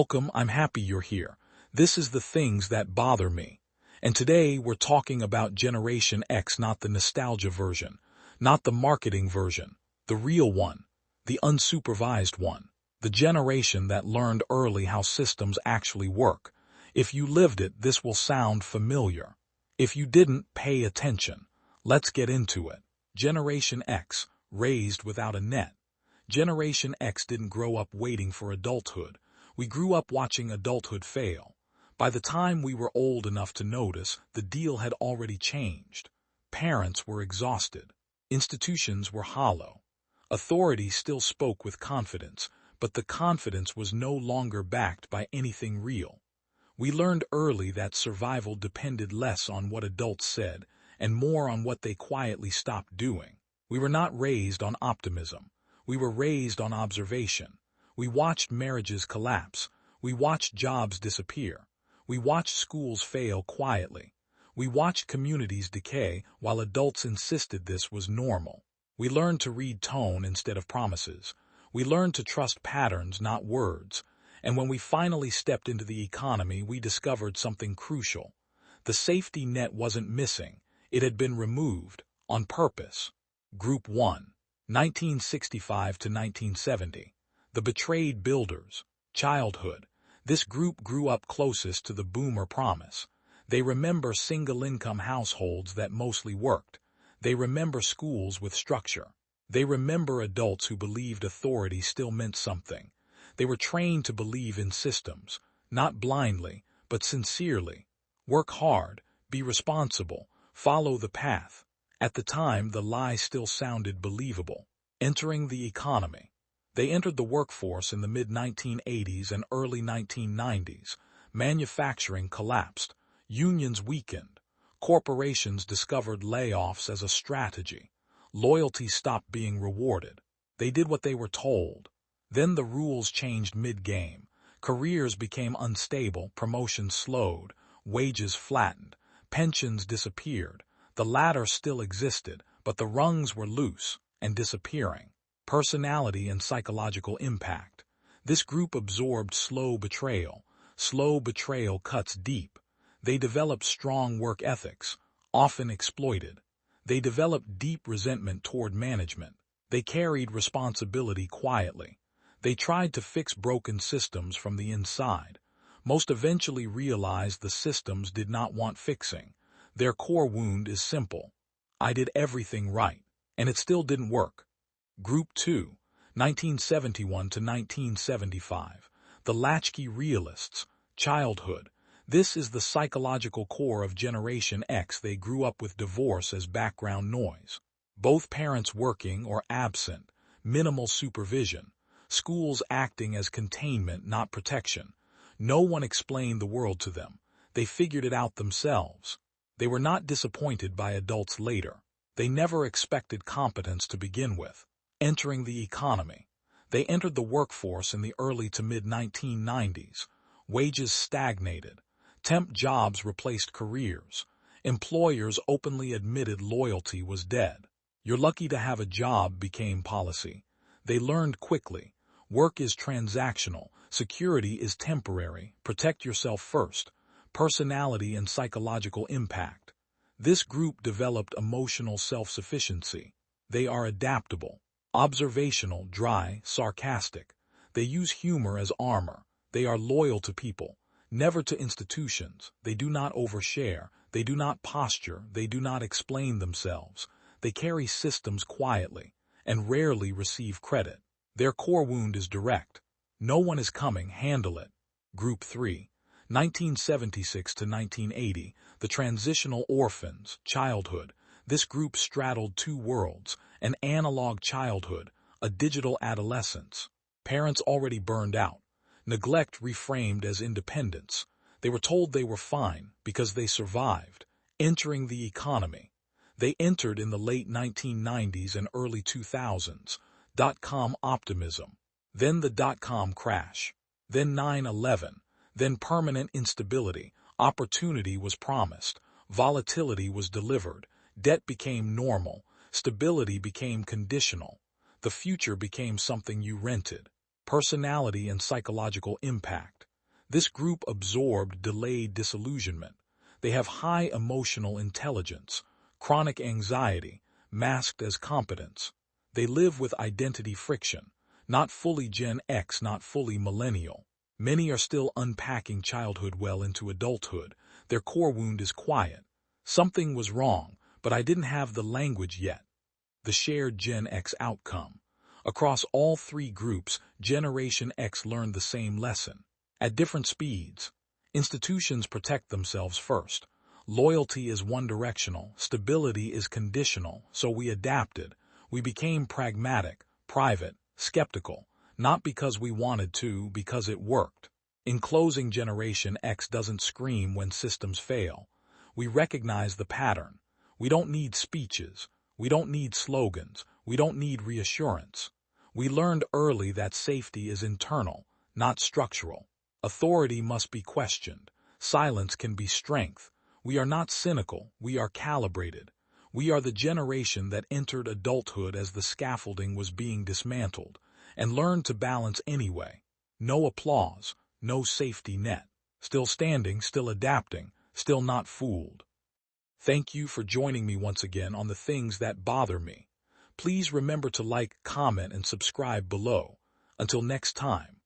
Welcome, I'm happy you're here. This is the things that bother me. And today we're talking about Generation X, not the nostalgia version, not the marketing version, the real one, the unsupervised one, the generation that learned early how systems actually work. If you lived it, this will sound familiar. If you didn't, pay attention. Let's get into it. Generation X, raised without a net. Generation X didn't grow up waiting for adulthood. We grew up watching adulthood fail. By the time we were old enough to notice, the deal had already changed. Parents were exhausted. Institutions were hollow. Authority still spoke with confidence, but the confidence was no longer backed by anything real. We learned early that survival depended less on what adults said and more on what they quietly stopped doing. We were not raised on optimism. We were raised on observation. We watched marriages collapse. We watched jobs disappear. We watched schools fail quietly. We watched communities decay while adults insisted this was normal. We learned to read tone instead of promises. We learned to trust patterns, not words. And when we finally stepped into the economy, we discovered something crucial. The safety net wasn't missing. It had been removed, on purpose. Group 1, 1965 to 1970. The betrayed builders. Childhood. This group grew up closest to the boomer promise. They remember single-income households that mostly worked. They remember schools with structure. They remember adults who believed authority still meant something. They were trained to believe in systems, not blindly, but sincerely. Work hard, be responsible, follow the path. At the time, the lie still sounded believable. Entering the economy. They entered the workforce in the mid-1980s and early 1990s. Manufacturing collapsed. Unions weakened. Corporations discovered layoffs as a strategy. Loyalty stopped being rewarded. They did what they were told. Then the rules changed mid-game. Careers became unstable, promotions slowed, wages flattened, pensions disappeared. The ladder still existed, but the rungs were loose and disappearing. Personality and psychological impact. This group absorbed slow betrayal. Slow betrayal cuts deep. They developed strong work ethics, often exploited. They developed deep resentment toward management. They carried responsibility quietly. They tried to fix broken systems from the inside. Most eventually realized the systems did not want fixing. Their core wound is simple. I did everything right, and it still didn't work. Group 2, 1971 to 1975. The latchkey realists. Childhood. This is the psychological core of Generation X. They grew up with divorce as background noise. Both parents working or absent. Minimal supervision. Schools acting as containment, not protection. No one explained the world to them. They figured it out themselves. They were not disappointed by adults later. They never expected competence to begin with. Entering the economy. They entered the workforce in the early to mid-1990s. Wages stagnated. Temp jobs replaced careers. Employers openly admitted loyalty was dead. You're lucky to have a job became policy. They learned quickly. Work is transactional. Security is temporary. Protect yourself first. Personality and psychological impact. This group developed emotional self-sufficiency. They are adaptable. Observational, dry, sarcastic. They use humor as armor. They are loyal to people, never to institutions. They do not overshare. They do not posture. They do not explain themselves. They carry systems quietly and rarely receive credit. Their core wound is direct. No one is coming, handle it. Group 3, 1976 to 1980. The transitional orphans. Childhood. This group straddled two worlds, an analog childhood, a digital adolescence. Parents already burned out. Neglect reframed as independence. They were told they were fine because they survived. Entering the economy. They entered in the late 1990s and early 2000s. Dot-com optimism. Then the dot-com crash. Then 9/11. Then permanent instability. Opportunity was promised. Volatility was delivered. Debt became normal. Stability became conditional. The future became something you rented. Personality and psychological impact. This group absorbed delayed disillusionment. They have high emotional intelligence, chronic anxiety, masked as competence. They live with identity friction, not fully Gen X, not fully millennial. Many are still unpacking childhood well into adulthood. Their core wound is quiet. Something was wrong, but I didn't have the language yet. The shared Gen X outcome. Across all three groups, Generation X learned the same lesson. At different speeds, institutions protect themselves first. Loyalty is one-directional, stability is conditional, so we adapted. We became pragmatic, private, skeptical, not because we wanted to, because it worked. In closing, Generation X doesn't scream when systems fail. We recognize the pattern. We don't need speeches. We don't need slogans. We don't need reassurance. We learned early that safety is internal, not structural. Authority must be questioned. Silence can be strength. We are not cynical. We are calibrated. We are the generation that entered adulthood as the scaffolding was being dismantled and learned to balance anyway. No applause, no safety net. Still standing, still adapting, still not fooled. Thank you for joining me once again on the things that bother me. Please remember to like, comment, and subscribe below. Until next time.